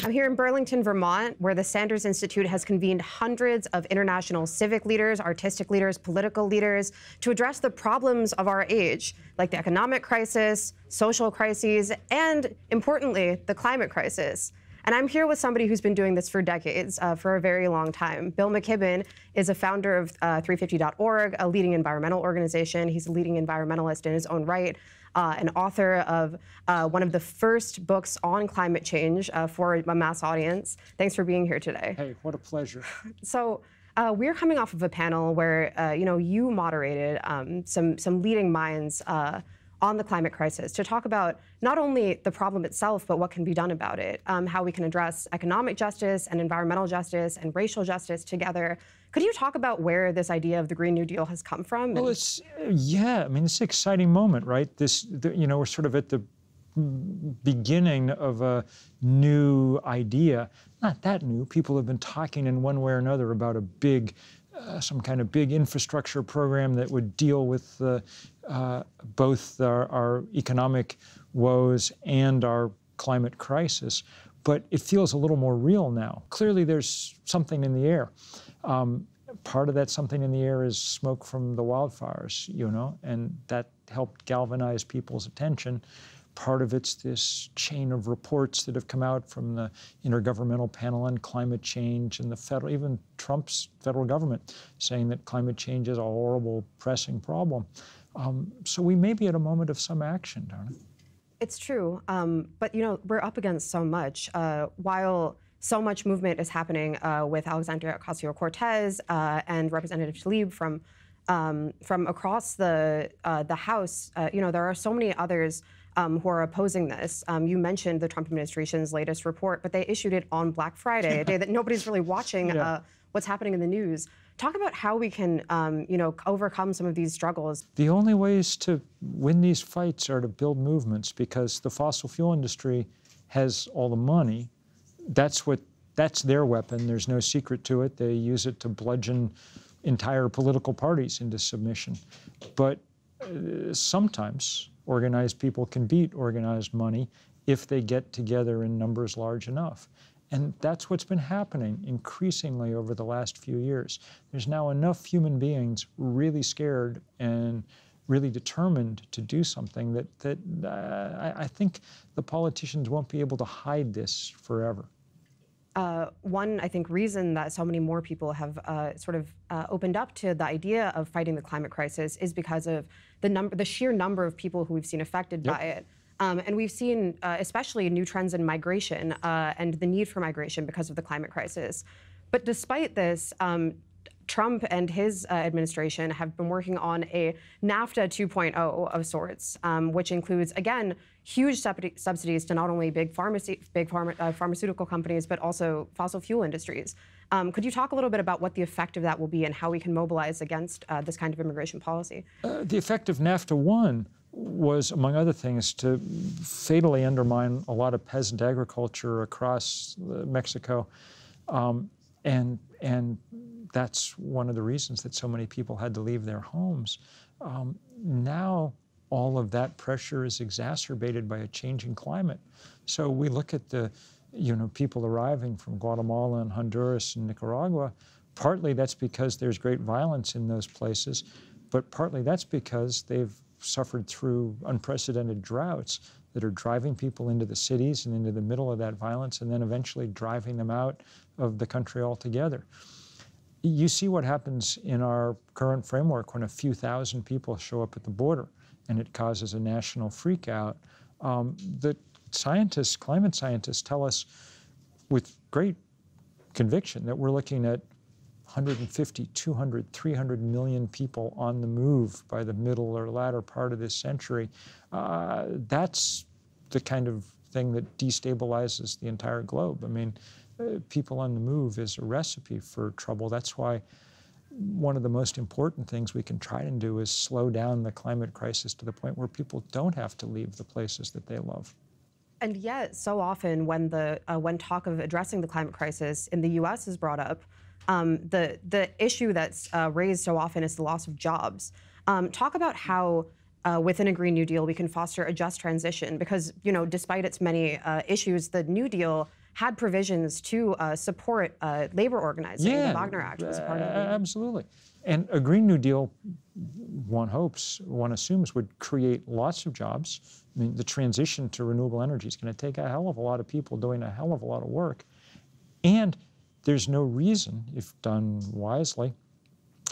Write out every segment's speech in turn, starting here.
I'm here in Burlington, Vermont, where the Sanders Institute has convened hundreds of international civic leaders, artistic leaders, political leaders to address the problems of our age, like the economic crisis, social crises, and, importantly, the climate crisis. And I'm here with somebody who's been doing this for decades, for a very long time. Bill McKibben is a founder of 350.org, a leading environmental organization. He's a leading environmentalist in his own right, an author of one of the first books on climate change for a mass audience. Thanks for being here today. Hey, what a pleasure. So we're coming off of a panel where you moderated some leading minds on the climate crisis to talk about not only the problem itself, but what can be done about it, how we can address economic justice and environmental justice and racial justice together. Could you talk about where this idea of the Green New Deal has come from? Well, it's an exciting moment, right? We're sort of at the beginning of a new idea. Not that new. People have been talking in one way or another about a big, some kind of big infrastructure program that would deal with both our economic woes and our climate crisis. But it feels a little more real now. Clearly, there's something in the air. Part of that something in the air is smoke from the wildfires, and that helped galvanize people's attention. Part of it's this chain of reports that have come out from the Intergovernmental Panel on Climate Change and even Trump's federal government saying that climate change is a horrible, pressing problem. So we may be at a moment of some action, Donna. It's true, but we're up against so much. While so much movement is happening with Alexandria Ocasio-Cortez and Representative Tlaib from across the House, there are so many others who are opposing this. You mentioned the Trump administration's latest report, but they issued it on Black Friday, a day that nobody's really watching what's happening in the news. Talk about how we can, overcome some of these struggles. The only ways to win these fights are to build movements, because the fossil fuel industry has all the money. That's their weapon. There's no secret to it. They use it to bludgeon entire political parties into submission. But sometimes organized people can beat organized money if they get together in numbers large enough. And that's what's been happening increasingly over the last few years. There's now enough human beings really scared and really determined to do something that I think the politicians won't be able to hide this forever. One, I think, reason that so many more people have opened up to the idea of fighting the climate crisis is because of the sheer number of people who we've seen affected by it. And we've seen especially new trends in migration and the need for migration because of the climate crisis. But despite this, Trump and his administration have been working on a NAFTA 2.0 of sorts, which includes, again, huge subsidies to not only big pharmaceutical companies, but also fossil fuel industries. Could you talk a little bit about what the effect of that will be and how we can mobilize against this kind of immigration policy? The effect of NAFTA 1 was, among other things, to fatally undermine a lot of peasant agriculture across Mexico. And that's one of the reasons that so many people had to leave their homes. Now, all of that pressure is exacerbated by a changing climate. So we look at the, people arriving from Guatemala and Honduras and Nicaragua. Partly that's because there's great violence in those places, but partly that's because they've suffered through unprecedented droughts that are driving people into the cities and into the middle of that violence, and then eventually driving them out of the country altogether. You see what happens in our current framework when a few thousand people show up at the border and it causes a national freakout. The climate scientists tell us with great conviction that we're looking at 150, 200, 300 million people on the move by the middle or latter part of this century. That's the kind of thing that destabilizes the entire globe. I mean, people on the move is a recipe for trouble. That's why one of the most important things we can try and do is slow down the climate crisis to the point where people don't have to leave the places that they love. And yet, so often when talk of addressing the climate crisis in the U.S. is brought up, the issue that's raised so often is the loss of jobs. Talk about how within a Green New Deal we can foster a just transition, because despite its many issues, the New Deal had provisions to support labor organizing. Yeah, The Wagner Act was a part of it. Absolutely. And a Green New Deal, one hopes, one assumes, would create lots of jobs. I mean, the transition to renewable energy is going to take a hell of a lot of people doing a hell of a lot of work. And there's no reason, if done wisely,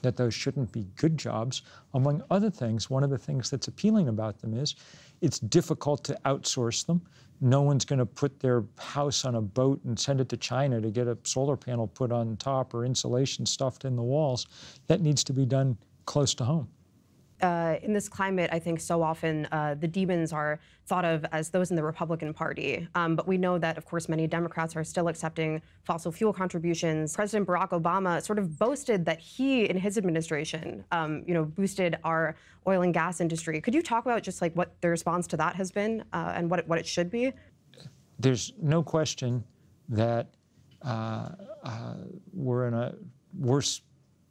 that those shouldn't be good jobs. Among other things, one of the things that's appealing about them is it's difficult to outsource them. No one's going to put their house on a boat and send it to China to get a solar panel put on top or insulation stuffed in the walls. That needs to be done close to home. In this climate, I think so often the demons are thought of as those in the Republican Party. But we know that, of course, many Democrats are still accepting fossil fuel contributions. President Barack Obama sort of boasted that he, in his administration, boosted our oil and gas industry. Could you talk about just like what the response to that has been and what it should be? There's no question that we're in a worse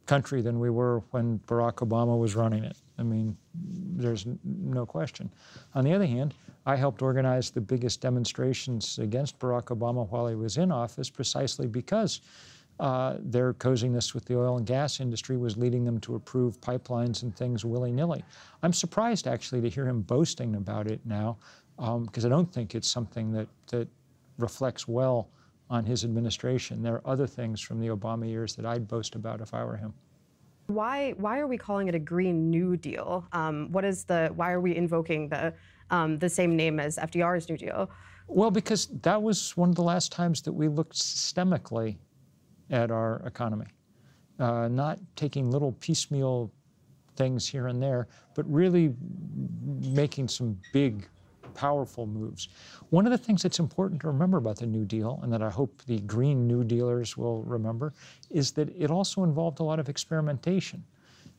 country than we were when Barack Obama was running it. I mean, there's no question. On the other hand, I helped organize the biggest demonstrations against Barack Obama while he was in office precisely because their coziness with the oil and gas industry was leading them to approve pipelines and things willy-nilly. I'm surprised, actually, to hear him boasting about it now, because I don't think it's something that reflects well on his administration. There are other things from the Obama years that I'd boast about if I were him. Why are we calling it a Green New Deal? Why are we invoking the same name as FDR's New Deal? Well, because that was one of the last times that we looked systemically at our economy, not taking little piecemeal things here and there, but really making some big, powerful moves. One of the things that's important to remember about the New Deal, and that I hope the Green New Dealers will remember, is that it also involved a lot of experimentation.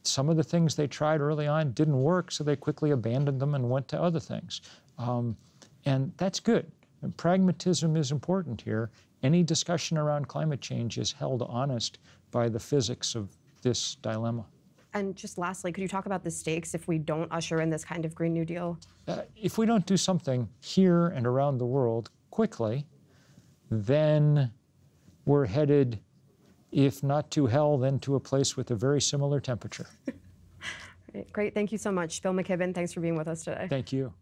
Some of the things they tried early on didn't work, so they quickly abandoned them and went to other things. And that's good. And pragmatism is important here. Any discussion around climate change is held honest by the physics of this dilemma. And just lastly, could you talk about the stakes if we don't usher in this kind of Green New Deal? If we don't do something here and around the world quickly, then we're headed, if not to hell, then to a place with a very similar temperature. Great. Thank you so much. Bill McKibben, thanks for being with us today. Thank you.